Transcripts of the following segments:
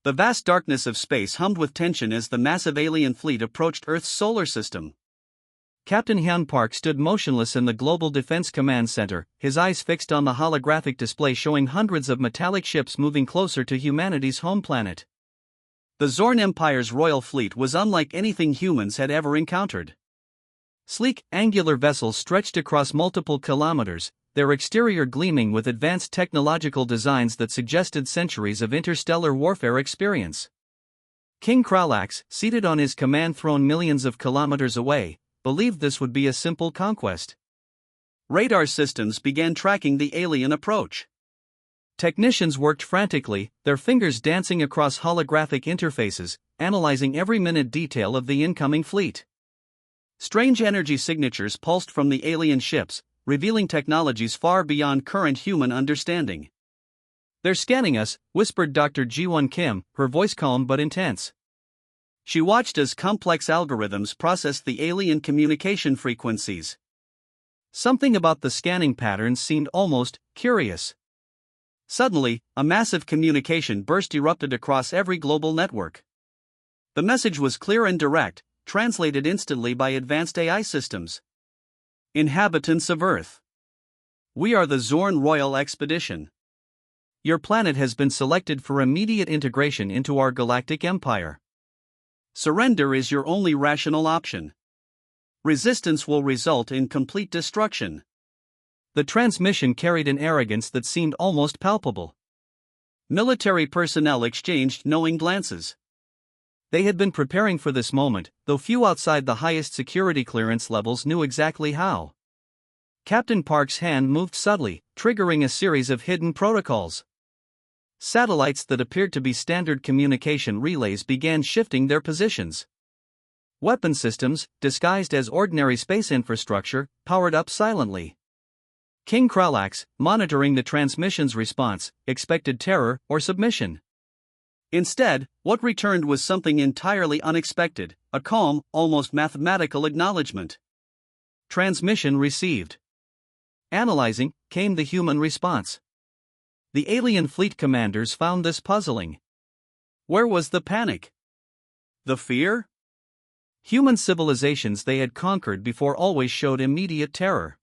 The vast darkness of space hummed with tension as the massive alien fleet approached Earth's solar system. Captain Hyun Park stood motionless in the Global Defense Command Center, his eyes fixed on the holographic display showing hundreds of metallic ships moving closer to humanity's home planet. The Zorn Empire's royal fleet was unlike anything humans had ever encountered. Sleek, angular vessels stretched across multiple kilometers, their exterior gleaming with advanced technological designs that suggested centuries of interstellar warfare experience. King Kralax, seated on his command throne millions of kilometers away, believed this would be a simple conquest. Radar systems began tracking the alien approach. Technicians worked frantically, their fingers dancing across holographic interfaces, analyzing every minute detail of the incoming fleet. Strange energy signatures pulsed from the alien ships, revealing technologies far beyond current human understanding. "They're scanning us," whispered Dr. Ji-won Kim, her voice calm but intense. She watched as complex algorithms processed the alien communication frequencies. Something about the scanning patterns seemed almost curious. Suddenly, a massive communication burst erupted across every global network. The message was clear and direct, translated instantly by advanced AI systems. Inhabitants of Earth. We are the Zorn Royal Expedition. Your planet has been selected for immediate integration into our galactic empire. Surrender is your only rational option. Resistance will result in complete destruction. The transmission carried an arrogance that seemed almost palpable. Military personnel exchanged knowing glances. They had been preparing for this moment, though few outside the highest security clearance levels knew exactly how. Captain Park's hand moved subtly, triggering a series of hidden protocols. Satellites that appeared to be standard communication relays began shifting their positions. Weapon systems, disguised as ordinary space infrastructure, powered up silently. King Kralax, monitoring the transmission's response, expected terror or submission. Instead, what returned was something entirely unexpected, a calm, almost mathematical acknowledgement. Transmission received. Analyzing, came the human response. The alien fleet commanders found this puzzling. Where was the panic? The fear? Human civilizations they had conquered before always showed immediate terror.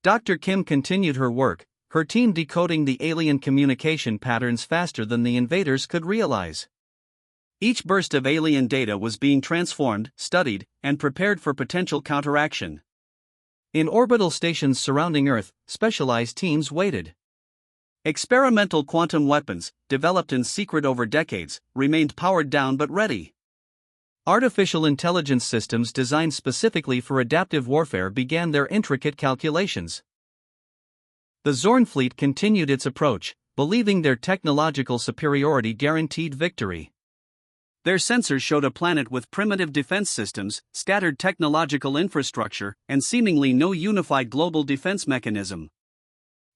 Dr. Kim continued her work, her team decoding the alien communication patterns faster than the invaders could realize. Each burst of alien data was being transformed, studied, and prepared for potential counteraction. In orbital stations surrounding Earth, specialized teams waited. Experimental quantum weapons, developed in secret over decades, remained powered down but ready. Artificial intelligence systems designed specifically for adaptive warfare began their intricate calculations. The Zorn fleet continued its approach, believing their technological superiority guaranteed victory. Their sensors showed a planet with primitive defense systems, scattered technological infrastructure, and seemingly no unified global defense mechanism.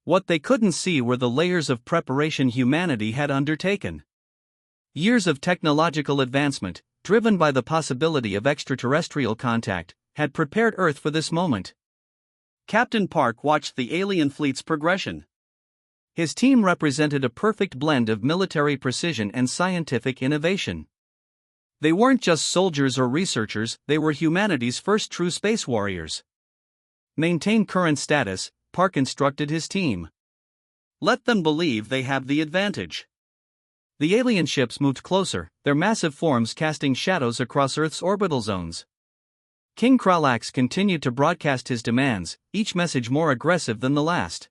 What they couldn't see were the layers of preparation humanity had undertaken. Years of technological advancement, driven by the possibility of extraterrestrial contact, had prepared Earth for this moment. Captain Park watched the alien fleet's progression. His team represented a perfect blend of military precision and scientific innovation. They weren't just soldiers or researchers, they were humanity's first true space warriors. Maintain current status, Park instructed his team. Let them believe they have the advantage. The alien ships moved closer, their massive forms casting shadows across Earth's orbital zones. King Kralax continued to broadcast his demands, each message more aggressive than the last.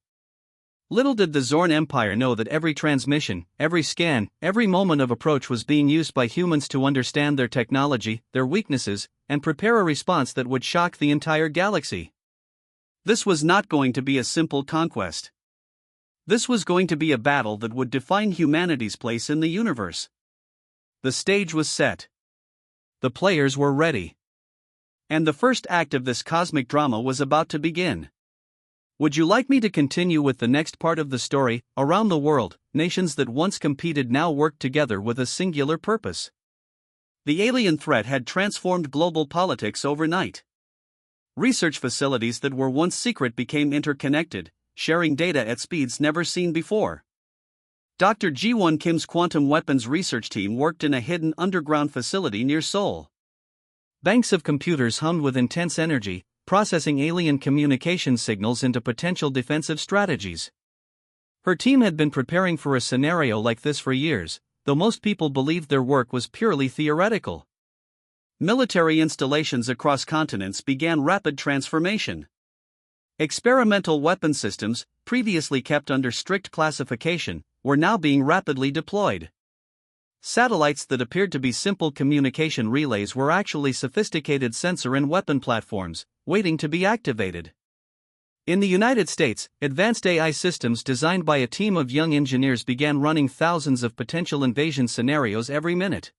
Little did the Zorn Empire know that every transmission, every scan, every moment of approach was being used by humans to understand their technology, their weaknesses, and prepare a response that would shock the entire galaxy. This was not going to be a simple conquest. This was going to be a battle that would define humanity's place in the universe. The stage was set. The players were ready. And the first act of this cosmic drama was about to begin. Would you like me to continue with the next part of the story? Around the world, nations that once competed now worked together with a singular purpose. The alien threat had transformed global politics overnight. Research facilities that were once secret became interconnected, sharing data at speeds never seen before. Dr. Ji-won Kim's quantum weapons research team worked in a hidden underground facility near Seoul. Banks of computers hummed with intense energy, processing alien communication signals into potential defensive strategies. Her team had been preparing for a scenario like this for years, though most people believed their work was purely theoretical. Military installations across continents began rapid transformation. Experimental weapon systems, previously kept under strict classification, were now being rapidly deployed. Satellites that appeared to be simple communication relays were actually sophisticated sensor and weapon platforms, waiting to be activated. In the United States, advanced AI systems designed by a team of young engineers began running thousands of potential invasion scenarios every minute.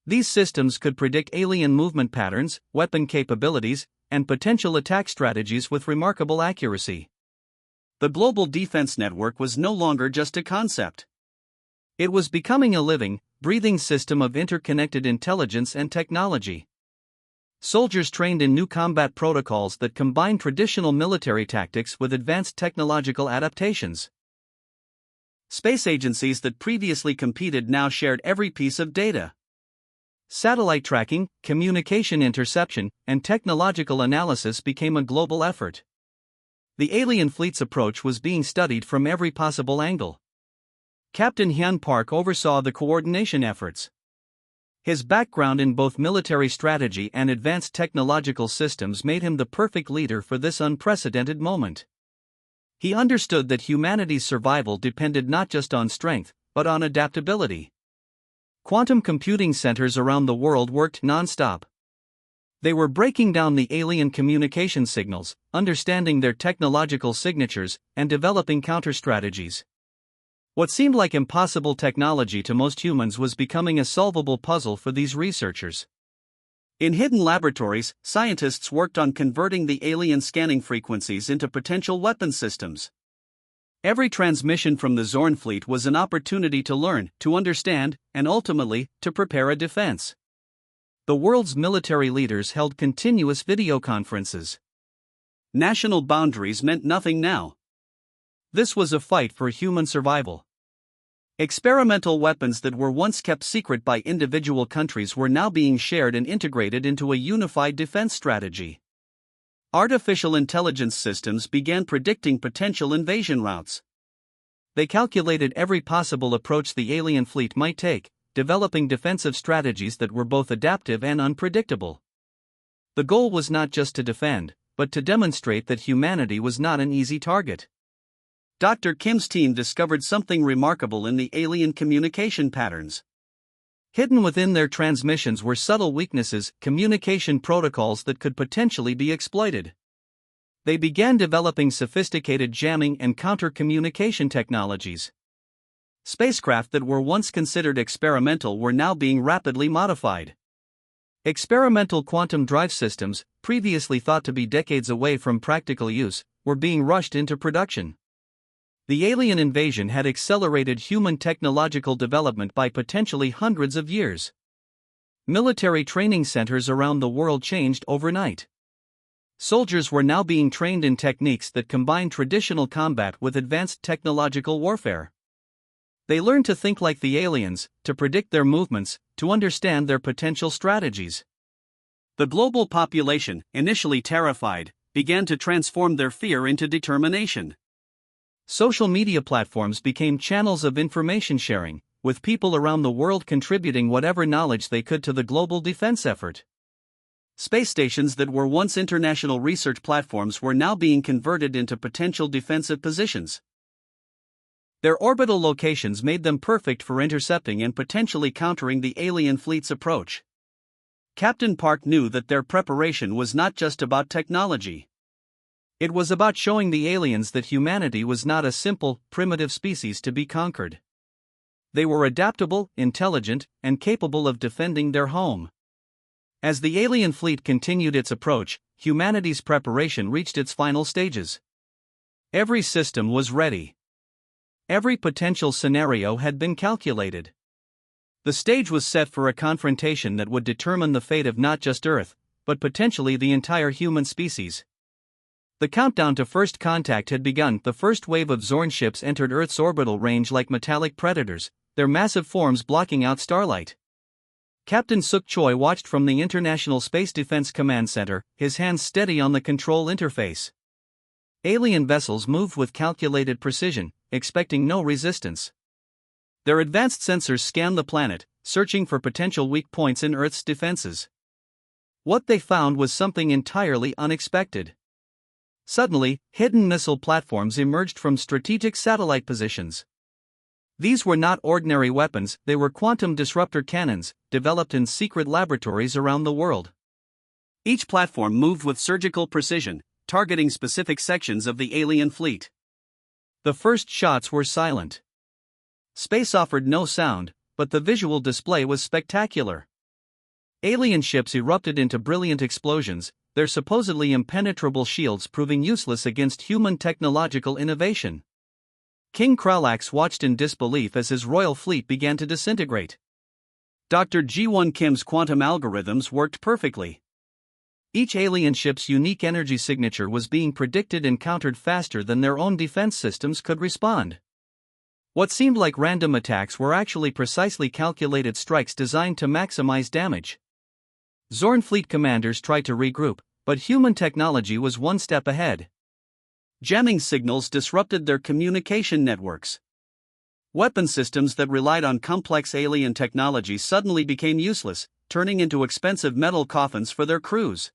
These systems could predict alien movement patterns, weapon capabilities, and potential attack strategies with remarkable accuracy. The global defense network was no longer just a concept. It was becoming a living, breathing system of interconnected intelligence and technology. Soldiers trained in new combat protocols that combined traditional military tactics with advanced technological adaptations. Space agencies that previously competed now shared every piece of data. Satellite tracking, communication interception, and technological analysis became a global effort. The alien fleet's approach was being studied from every possible angle. Captain Hyun Park oversaw the coordination efforts. His background in both military strategy and advanced technological systems made him the perfect leader for this unprecedented moment. He understood that humanity's survival depended not just on strength, but on adaptability. Quantum computing centers around the world worked non-stop. They were breaking down the alien communication signals, understanding their technological signatures, and developing counter-strategies. What seemed like impossible technology to most humans was becoming a solvable puzzle for these researchers. In hidden laboratories, scientists worked on converting the alien scanning frequencies into potential weapon systems. Every transmission from the Zorn fleet was an opportunity to learn, to understand, and ultimately, to prepare a defense. The world's military leaders held continuous video conferences. National boundaries meant nothing now. This was a fight for human survival. Experimental weapons that were once kept secret by individual countries were now being shared and integrated into a unified defense strategy. Artificial intelligence systems began predicting potential invasion routes. They calculated every possible approach the alien fleet might take, developing defensive strategies that were both adaptive and unpredictable. The goal was not just to defend, but to demonstrate that humanity was not an easy target. Dr. Kim's team discovered something remarkable in the alien communication patterns. Hidden within their transmissions were subtle weaknesses, communication protocols that could potentially be exploited. They began developing sophisticated jamming and counter-communication technologies. Spacecraft that were once considered experimental were now being rapidly modified. Experimental quantum drive systems, previously thought to be decades away from practical use, were being rushed into production. The alien invasion had accelerated human technological development by potentially hundreds of years. Military training centers around the world changed overnight. Soldiers were now being trained in techniques that combined traditional combat with advanced technological warfare. They learned to think like the aliens, to predict their movements, to understand their potential strategies. The global population, initially terrified, began to transform their fear into determination. Social media platforms became channels of information sharing, with people around the world contributing whatever knowledge they could to the global defense effort. Space stations that were once international research platforms were now being converted into potential defensive positions. Their orbital locations made them perfect for intercepting and potentially countering the alien fleet's approach. Captain Park knew that their preparation was not just about technology. It was about showing the aliens that humanity was not a simple, primitive species to be conquered. They were adaptable, intelligent, and capable of defending their home. As the alien fleet continued its approach, humanity's preparation reached its final stages. Every system was ready. Every potential scenario had been calculated. The stage was set for a confrontation that would determine the fate of not just Earth, but potentially the entire human species. The countdown to first contact had begun. The first wave of Zorn ships entered Earth's orbital range like metallic predators, their massive forms blocking out starlight. Captain Suk Choi watched from the International Space Defense Command Center, his hands steady on the control interface. Alien vessels moved with calculated precision, expecting no resistance. Their advanced sensors scanned the planet, searching for potential weak points in Earth's defenses. What they found was something entirely unexpected. Suddenly, hidden missile platforms emerged from strategic satellite positions. These were not ordinary weapons, they were quantum disruptor cannons, developed in secret laboratories around the world. Each platform moved with surgical precision, targeting specific sections of the alien fleet. The first shots were silent. Space offered no sound, but the visual display was spectacular. Alien ships erupted into brilliant explosions, their supposedly impenetrable shields proving useless against human technological innovation. King Kralax watched in disbelief as his royal fleet began to disintegrate. Dr. Ji-won Kim's quantum algorithms worked perfectly. Each alien ship's unique energy signature was being predicted and countered faster than their own defense systems could respond. What seemed like random attacks were actually precisely calculated strikes designed to maximize damage. Zorn fleet commanders tried to regroup, but human technology was one step ahead. Jamming signals disrupted their communication networks. Weapon systems that relied on complex alien technology suddenly became useless, turning into expensive metal coffins for their crews.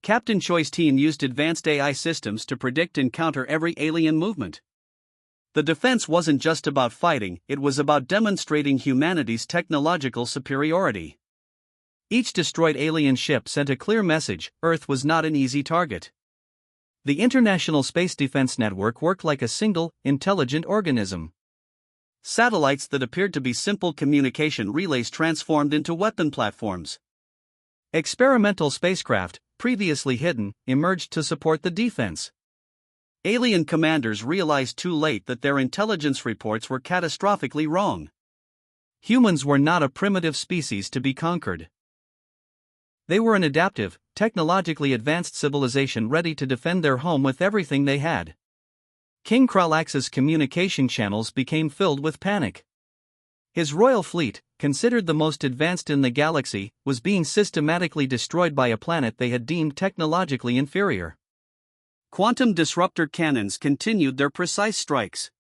Captain Choi's team used advanced AI systems to predict and counter every alien movement. The defense wasn't just about fighting, it was about demonstrating humanity's technological superiority. Each destroyed alien ship sent a clear message: Earth was not an easy target. The International Space Defense Network worked like a single, intelligent organism. Satellites that appeared to be simple communication relays transformed into weapon platforms. Experimental spacecraft, previously hidden, emerged to support the defense. Alien commanders realized too late that their intelligence reports were catastrophically wrong. Humans were not a primitive species to be conquered. They were an adaptive, technologically advanced civilization ready to defend their home with everything they had. King Kralax's communication channels became filled with panic. His royal fleet, considered the most advanced in the galaxy, was being systematically destroyed by a planet they had deemed technologically inferior. Quantum disruptor cannons continued their precise strikes.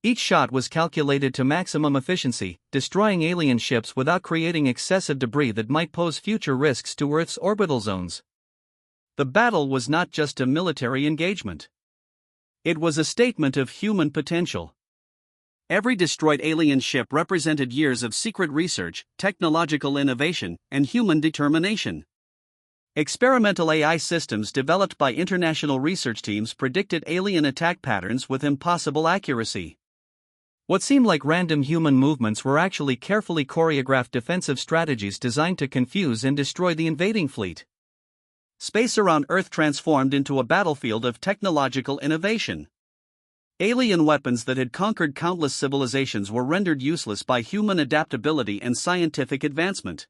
Each shot was calculated to maximum efficiency, destroying alien ships without creating excessive debris that might pose future risks to Earth's orbital zones. The battle was not just a military engagement. It was a statement of human potential. Every destroyed alien ship represented years of secret research, technological innovation, and human determination. Experimental AI systems developed by international research teams predicted alien attack patterns with impossible accuracy. What seemed like random human movements were actually carefully choreographed defensive strategies designed to confuse and destroy the invading fleet. Space around Earth transformed into a battlefield of technological innovation. Alien weapons that had conquered countless civilizations were rendered useless by human adaptability and scientific advancement.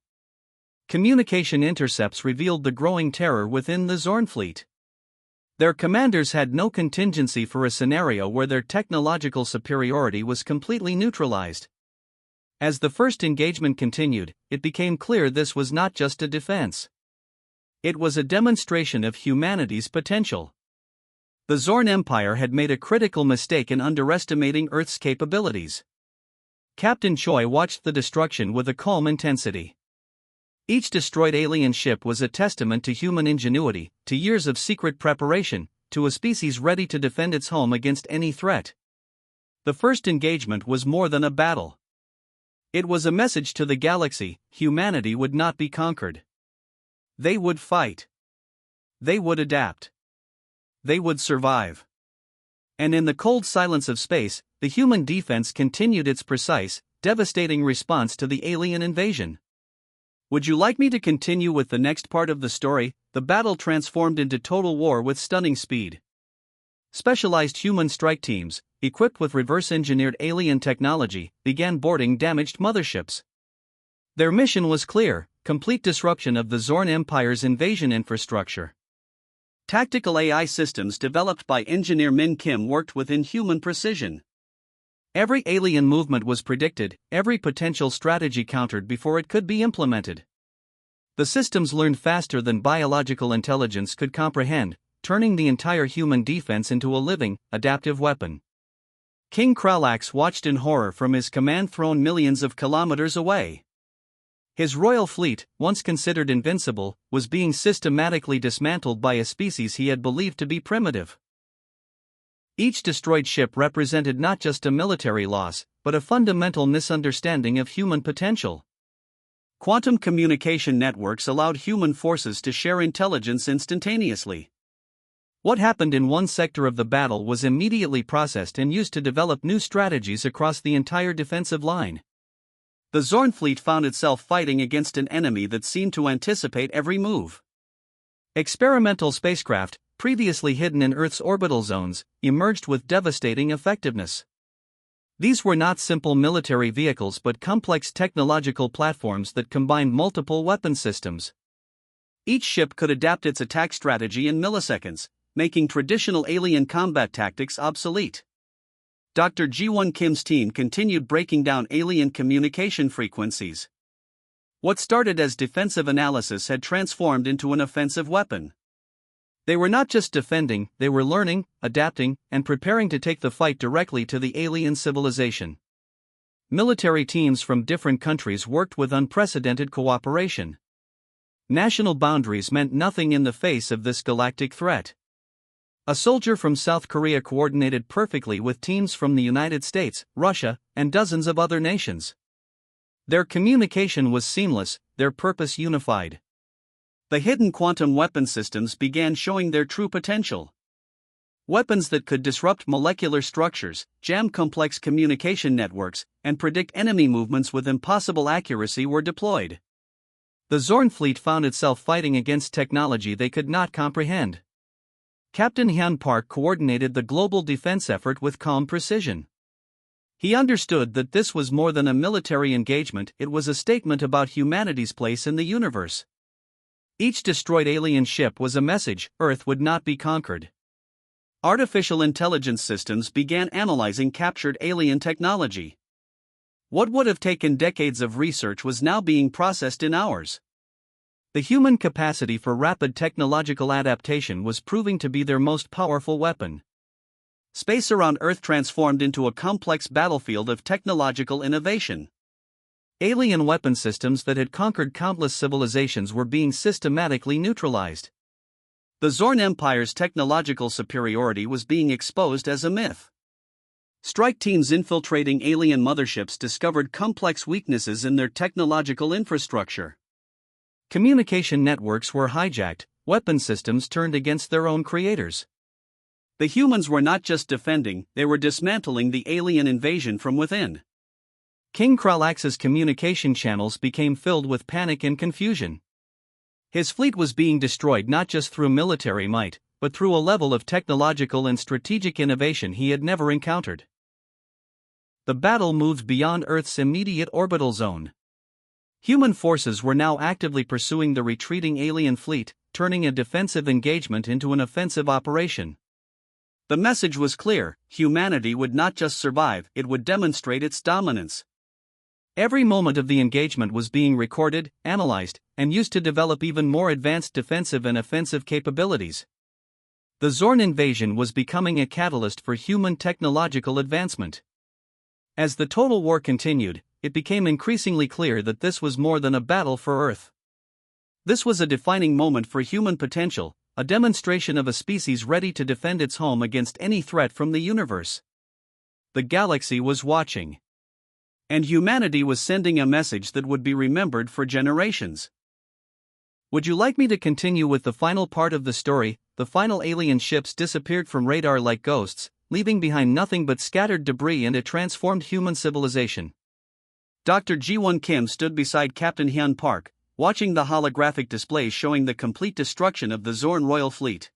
Communication intercepts revealed the growing terror within the Zorn fleet. Their commanders had no contingency for a scenario where their technological superiority was completely neutralized. As the first engagement continued, it became clear this was not just a defense. It was a demonstration of humanity's potential. The Zorn Empire had made a critical mistake in underestimating Earth's capabilities. Captain Choi watched the destruction with a calm intensity. Each destroyed alien ship was a testament to human ingenuity, to years of secret preparation, to a species ready to defend its home against any threat. The first engagement was more than a battle. It was a message to the galaxy: humanity would not be conquered. They would fight. They would adapt. They would survive. And in the cold silence of space, the human defense continued its precise, devastating response to the alien invasion. Would you like me to continue with the next part of the story? The battle transformed into total war with stunning speed. Specialized human strike teams, equipped with reverse-engineered alien technology, began boarding damaged motherships. Their mission was clear: complete disruption of the Zorn Empire's invasion infrastructure. Tactical AI systems developed by engineer Min Kim worked with inhuman precision. Every alien movement was predicted, every potential strategy countered before it could be implemented. The systems learned faster than biological intelligence could comprehend, turning the entire human defense into a living, adaptive weapon. King Kralax watched in horror from his command throne millions of kilometers away. His royal fleet, once considered invincible, was being systematically dismantled by a species he had believed to be primitive. Each destroyed ship represented not just a military loss, but a fundamental misunderstanding of human potential. Quantum communication networks allowed human forces to share intelligence instantaneously. What happened in one sector of the battle was immediately processed and used to develop new strategies across the entire defensive line. The Zorn fleet found itself fighting against an enemy that seemed to anticipate every move. Experimental spacecraft, previously hidden in Earth's orbital zones, emerged with devastating effectiveness. These were not simple military vehicles but complex technological platforms that combined multiple weapon systems. Each ship could adapt its attack strategy in milliseconds, making traditional alien combat tactics obsolete. Dr. Ji-won Kim's team continued breaking down alien communication frequencies. What started as defensive analysis had transformed into an offensive weapon. They were not just defending, they were learning, adapting, and preparing to take the fight directly to the alien civilization. Military teams from different countries worked with unprecedented cooperation. National boundaries meant nothing in the face of this galactic threat. A soldier from South Korea coordinated perfectly with teams from the United States, Russia, and dozens of other nations. Their communication was seamless, their purpose unified. The hidden quantum weapon systems began showing their true potential. Weapons that could disrupt molecular structures, jam complex communication networks, and predict enemy movements with impossible accuracy were deployed. The Zorn fleet found itself fighting against technology they could not comprehend. Captain Hyun Park coordinated the global defense effort with calm precision. He understood that this was more than a military engagement, it was a statement about humanity's place in the universe. Each destroyed alien ship was a message: Earth would not be conquered. Artificial intelligence systems began analyzing captured alien technology. What would have taken decades of research was now being processed in hours. The human capacity for rapid technological adaptation was proving to be their most powerful weapon. Space around Earth transformed into a complex battlefield of technological innovation. Alien weapon systems that had conquered countless civilizations were being systematically neutralized. The Zorn Empire's technological superiority was being exposed as a myth. Strike teams infiltrating alien motherships discovered complex weaknesses in their technological infrastructure. Communication networks were hijacked, weapon systems turned against their own creators. The humans were not just defending, they were dismantling the alien invasion from within. King Kralax's communication channels became filled with panic and confusion. His fleet was being destroyed not just through military might, but through a level of technological and strategic innovation he had never encountered. The battle moved beyond Earth's immediate orbital zone. Human forces were now actively pursuing the retreating alien fleet, turning a defensive engagement into an offensive operation. The message was clear: humanity would not just survive, it would demonstrate its dominance. Every moment of the engagement was being recorded, analyzed, and used to develop even more advanced defensive and offensive capabilities. The Zorn invasion was becoming a catalyst for human technological advancement. As the total war continued, it became increasingly clear that this was more than a battle for Earth. This was a defining moment for human potential, a demonstration of a species ready to defend its home against any threat from the universe. The galaxy was watching. And humanity was sending a message that would be remembered for generations. Would you like me to continue with the final part of the story? The final alien ships disappeared from radar like ghosts, leaving behind nothing but scattered debris and a transformed human civilization. Dr. Ji-won Kim stood beside Captain Hyun Park, watching the holographic displays showing the complete destruction of the Zorn royal fleet.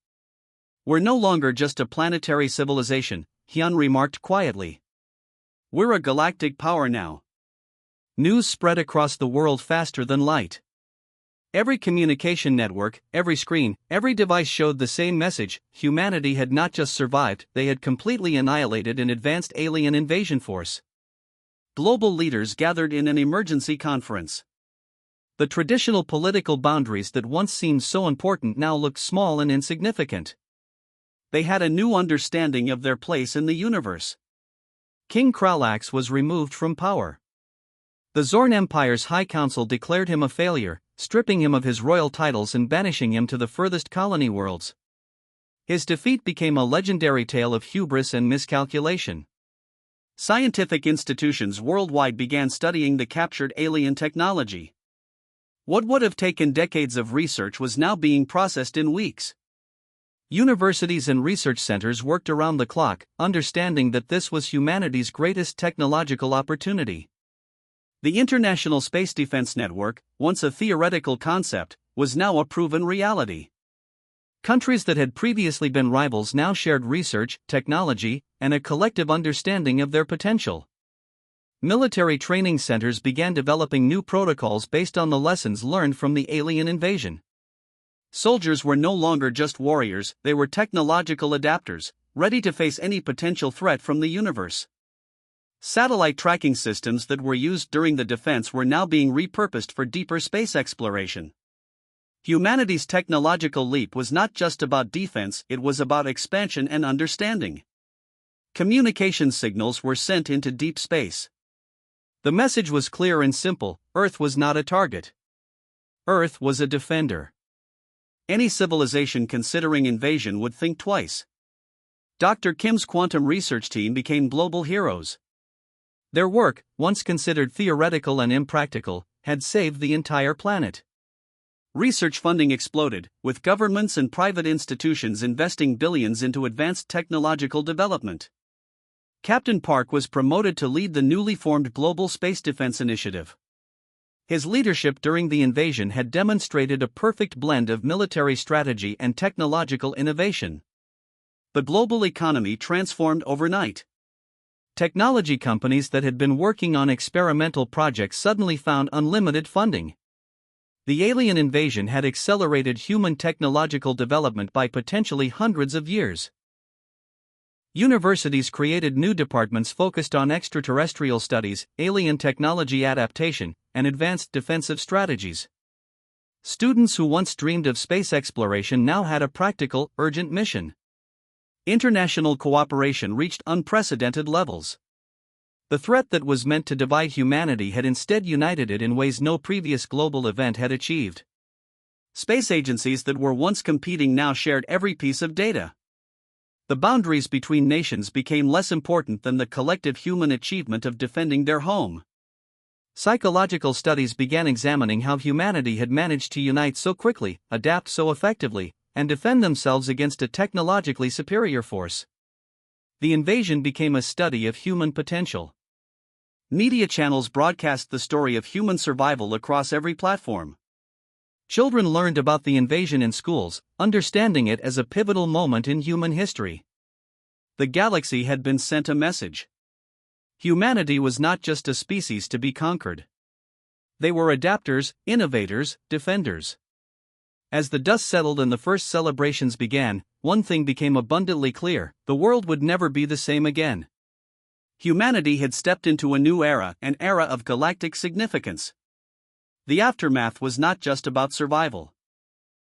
"We're no longer just a planetary civilization," Hyun remarked quietly. "We're a galactic power now." News spread across the world faster than light. Every communication network, every screen, every device showed the same message: humanity had not just survived, they had completely annihilated an advanced alien invasion force. Global leaders gathered in an emergency conference. The traditional political boundaries that once seemed so important now looked small and insignificant. They had a new understanding of their place in the universe. King Kralax was removed from power. The Zorn Empire's High Council declared him a failure, stripping him of his royal titles and banishing him to the furthest colony worlds. His defeat became a legendary tale of hubris and miscalculation. Scientific institutions worldwide began studying the captured alien technology. What would have taken decades of research was now being processed in weeks. Universities and research centers worked around the clock, understanding that this was humanity's greatest technological opportunity. The International Space Defense Network, once a theoretical concept, was now a proven reality. Countries that had previously been rivals now shared research, technology, and a collective understanding of their potential. Military training centers began developing new protocols based on the lessons learned from the alien invasion. Soldiers were no longer just warriors, they were technological adapters, ready to face any potential threat from the universe. Satellite tracking systems that were used during the defense were now being repurposed for deeper space exploration. Humanity's technological leap was not just about defense, it was about expansion and understanding. Communication signals were sent into deep space. The message was clear and simple: Earth was not a target. Earth was a defender. Any civilization considering invasion would think twice. Dr. Kim's quantum research team became global heroes. Their work, once considered theoretical and impractical, had saved the entire planet. Research funding exploded, with governments and private institutions investing billions into advanced technological development. Captain Park was promoted to lead the newly formed Global Space Defense Initiative. His leadership during the invasion had demonstrated a perfect blend of military strategy and technological innovation. The global economy transformed overnight. Technology companies that had been working on experimental projects suddenly found unlimited funding. The alien invasion had accelerated human technological development by potentially hundreds of years. Universities created new departments focused on extraterrestrial studies, alien technology adaptation, and advanced defensive strategies. Students who once dreamed of space exploration now had a practical, urgent mission. International cooperation reached unprecedented levels. The threat that was meant to divide humanity had instead united it in ways no previous global event had achieved. Space agencies that were once competing now shared every piece of data. The boundaries between nations became less important than the collective human achievement of defending their home. Psychological studies began examining how humanity had managed to unite so quickly, adapt so effectively, and defend themselves against a technologically superior force. The invasion became a study of human potential. Media channels broadcast the story of human survival across every platform. Children learned about the invasion in schools, understanding it as a pivotal moment in human history. The galaxy had been sent a message. Humanity was not just a species to be conquered. They were adapters, innovators, defenders. As the dust settled and the first celebrations began, one thing became abundantly clear: the world would never be the same again. Humanity had stepped into a new era, an era of galactic significance. The aftermath was not just about survival.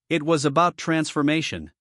It was about transformation.